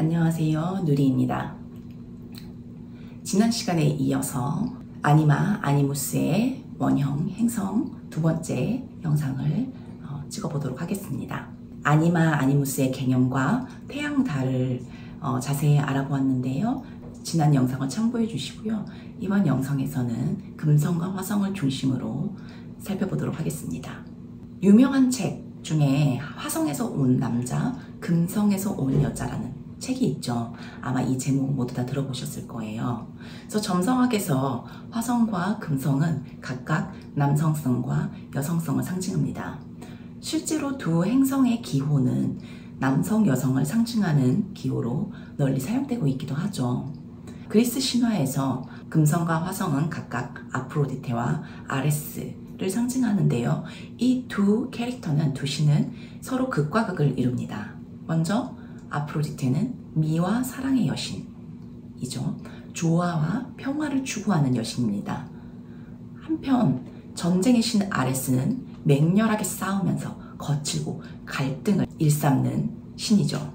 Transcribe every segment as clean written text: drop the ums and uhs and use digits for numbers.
안녕하세요, 누리입니다. 지난 시간에 이어서 아니마 아니무스의 원형 행성 두 번째 영상을 찍어보도록 하겠습니다. 아니마 아니무스의 개념과 태양 달을 자세히 알아보았는데요. 지난 영상을 참고해 주시고요. 이번 영상에서는 금성과 화성을 중심으로 살펴보도록 하겠습니다. 유명한 책 중에 화성에서 온 남자, 금성에서 온 여자라는 책이 있죠. 아마 이 제목 모두 다 들어보셨을 거예요. 그래서 점성학에서 화성과 금성은 각각 남성성과 여성성을 상징합니다. 실제로 두 행성의 기호는 남성, 여성을 상징하는 기호로 널리 사용되고 있기도 하죠. 그리스 신화에서 금성과 화성은 각각 아프로디테와 아레스를 상징하는데요. 이 두 캐릭터는, 두 신은 서로 극과 극을 이룹니다. 먼저 아프로디테는 미와 사랑의 여신이죠. 조화와 평화를 추구하는 여신입니다. 한편 전쟁의 신 아레스는 맹렬하게 싸우면서 거칠고 갈등을 일삼는 신이죠.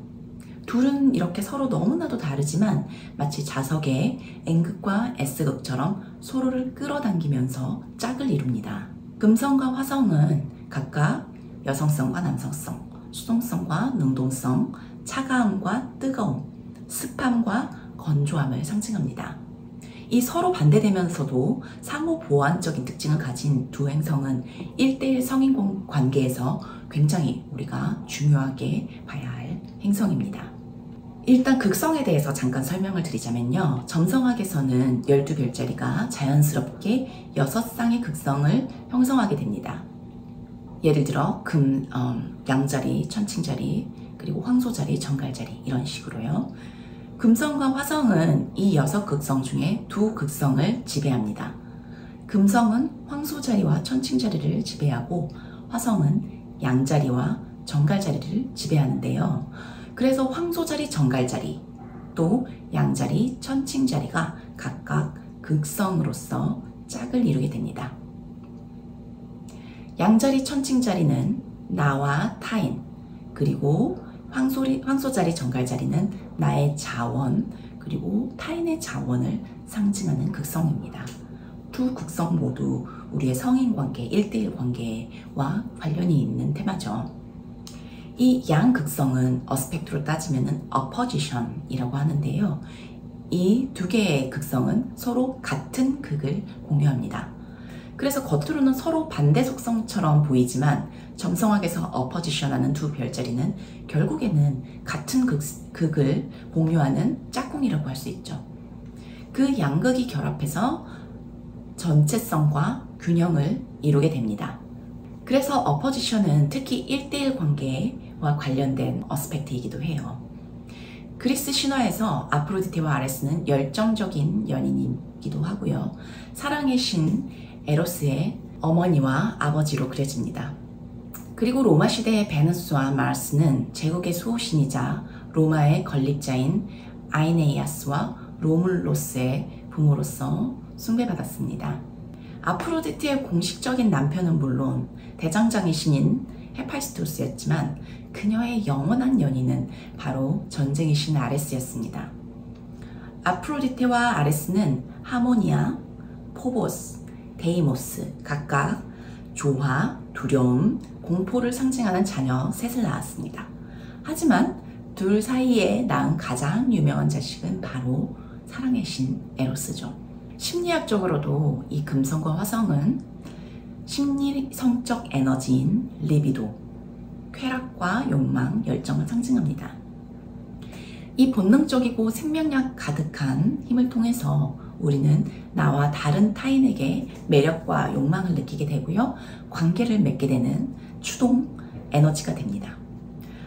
둘은 이렇게 서로 너무나도 다르지만 마치 자석의 N극과 S극처럼 서로를 끌어당기면서 짝을 이룹니다. 금성과 화성은 각각 여성성과 남성성, 수동성과 능동성, 차가움과 뜨거움, 습함과 건조함을 상징합니다. 이 서로 반대되면서도 상호 보완적인 특징을 가진 두 행성은 1대1 성인 관계에서 굉장히 우리가 중요하게 봐야 할 행성입니다. 일단 극성에 대해서 잠깐 설명을 드리자면요. 점성학에서는 12별자리가 자연스럽게 6쌍의 극성을 형성하게 됩니다. 예를 들어 양자리, 천칭자리, 그리고 황소자리, 정갈자리 이런 식으로요. 금성과 화성은 이 6극성 중에 두 극성을 지배합니다. 금성은 황소자리와 천칭자리를 지배하고 화성은 양자리와 정갈자리를 지배하는데요. 그래서 황소자리, 정갈자리, 또 양자리, 천칭자리가 각각 극성으로서 짝을 이루게 됩니다. 양자리, 천칭자리는 나와 타인, 그리고 황소자리, 정갈자리는 나의 자원, 그리고 타인의 자원을 상징하는 극성입니다. 두 극성 모두 우리의 성인관계, 1대1 관계와 관련이 있는 테마죠. 이 양극성은 어스펙트로 따지면 어포지션이라고 하는데요. 이 두 개의 극성은 서로 같은 극을 공유합니다. 그래서 겉으로는 서로 반대 속성처럼 보이지만 점성학에서 어포지션하는 두 별자리는 결국에는 같은 극을 공유하는 짝꿍이라고 할 수 있죠. 그 양극이 결합해서 전체성과 균형을 이루게 됩니다. 그래서 어포지션은 특히 1대1 관계와 관련된 어스펙트이기도 해요. 그리스 신화에서 아프로디테와 아레스는 열정적인 연인이기도 하고요. 사랑의 신 에로스의 어머니와 아버지로 그려집니다. 그리고 로마 시대의 베누스와 마르스는 제국의 수호신이자 로마의 건립자인 아이네이아스와 로물로스의 부모로서 숭배받았습니다. 아프로디테의 공식적인 남편은 물론 대장장이 신인 헤파이스토스였지만 그녀의 영원한 연인은 바로 전쟁의 신 아레스였습니다. 아프로디테와 아레스는 하모니아, 포보스, 데이모스 각각 조화, 두려움, 공포를 상징하는 자녀 셋을 낳았습니다. 하지만 둘 사이에 낳은 가장 유명한 자식은 바로 사랑의 신 에로스죠. 심리학적으로도 이 금성과 화성은 심리성적 에너지인 리비도, 쾌락과 욕망, 열정을 상징합니다. 이 본능적이고 생명력 가득한 힘을 통해서 우리는 나와 다른 타인에게 매력과 욕망을 느끼게 되고요. 관계를 맺게 되는 추동 에너지가 됩니다.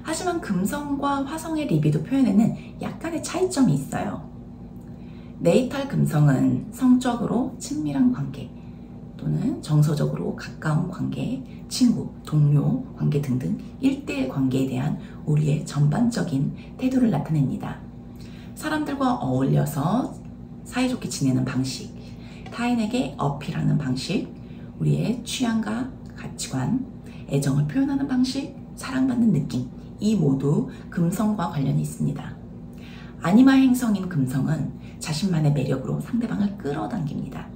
하지만 금성과 화성의 리비도 표현에는 약간의 차이점이 있어요. 네이탈 금성은 성적으로 친밀한 관계 또는 정서적으로 가까운 관계, 친구, 동료 관계 등등 1대1 관계에 대한 우리의 전반적인 태도를 나타냅니다. 사람들과 어울려서 사이좋게 지내는 방식, 타인에게 어필하는 방식, 우리의 취향과 가치관, 애정을 표현하는 방식, 사랑받는 느낌, 이 모두 금성과 관련이 있습니다. 아니마 행성인 금성은 자신만의 매력으로 상대방을 끌어당깁니다.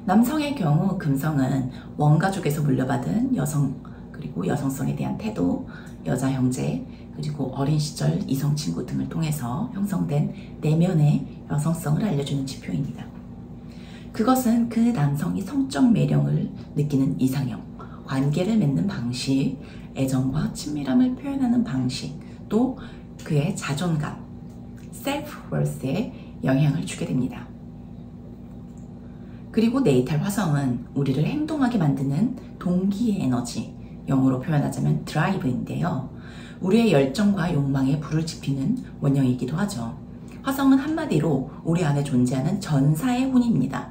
남성의 경우 금성은 원가족에서 물려받은 여성, 그리고 여성성에 대한 태도, 여자 형제, 그리고 어린 시절 이성 친구 등을 통해서 형성된 내면의 여성성을 알려주는 지표입니다. 그것은 그 남성이 성적 매력을 느끼는 이상형, 관계를 맺는 방식, 애정과 친밀함을 표현하는 방식, 또 그의 자존감, self-worth에 영향을 주게 됩니다. 그리고 네이탈 화성은 우리를 행동하게 만드는 동기의 에너지, 영어로 표현하자면 드라이브인데요. 우리의 열정과 욕망에 불을 지피는 원형이기도 하죠. 화성은 한마디로 우리 안에 존재하는 전사의 혼입니다.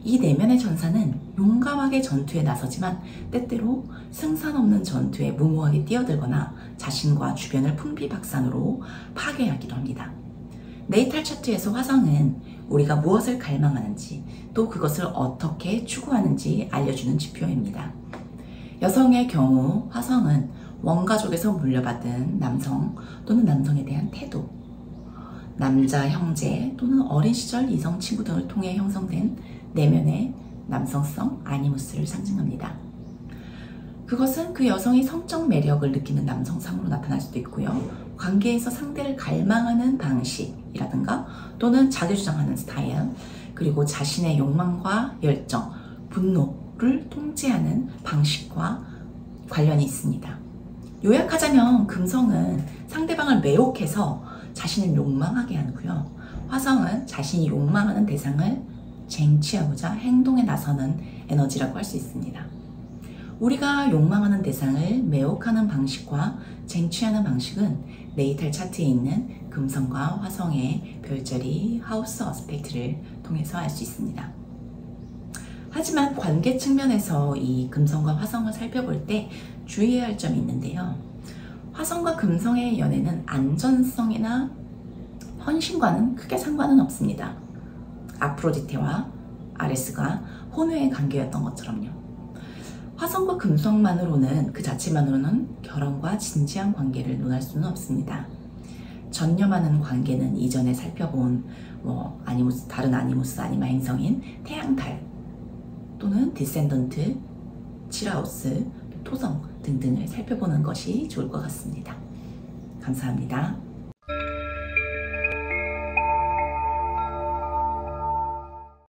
이 내면의 전사는 용감하게 전투에 나서지만 때때로 승산 없는 전투에 무모하게 뛰어들거나 자신과 주변을 풍비박산으로 파괴하기도 합니다. 네이탈 차트에서 화성은 우리가 무엇을 갈망하는지 또 그것을 어떻게 추구하는지 알려주는 지표입니다. 여성의 경우 화성은 원가족에서 물려받은 남성 또는 남성에 대한 태도, 남자 형제 또는 어린 시절 이성 친구 등을 통해 형성된 내면의 남성성 아니무스를 상징합니다. 그것은 그 여성이 성적 매력을 느끼는 남성상으로 나타날 수도 있고요. 관계에서 상대를 갈망하는 방식이라든가 또는 자기주장하는 스타일, 그리고 자신의 욕망과 열정, 분노를 통제하는 방식과 관련이 있습니다. 요약하자면 금성은 상대방을 매혹해서 자신을 욕망하게 하고요. 화성은 자신이 욕망하는 대상을 쟁취하고자 행동에 나서는 에너지라고 할 수 있습니다. 우리가 욕망하는 대상을 매혹하는 방식과 쟁취하는 방식은 네이탈 차트에 있는 금성과 화성의 별자리 하우스 어스펙트를 통해서 알 수 있습니다. 하지만 관계 측면에서 이 금성과 화성을 살펴볼 때 주의해야 할 점이 있는데요. 화성과 금성의 연애는 안전성이나 헌신과는 크게 상관은 없습니다. 아프로디테와 아레스가 혼외의 관계였던 것처럼요. 화성과 금성만으로는 그 자체만으로는 결혼과 진지한 관계를 논할 수는 없습니다. 전념하는 관계는 이전에 살펴본 아니무스, 다른 아니무스 아니마 행성인 태양달 또는 디센던트, 칠하우스, 토성 등등을 살펴보는 것이 좋을 것 같습니다. 감사합니다.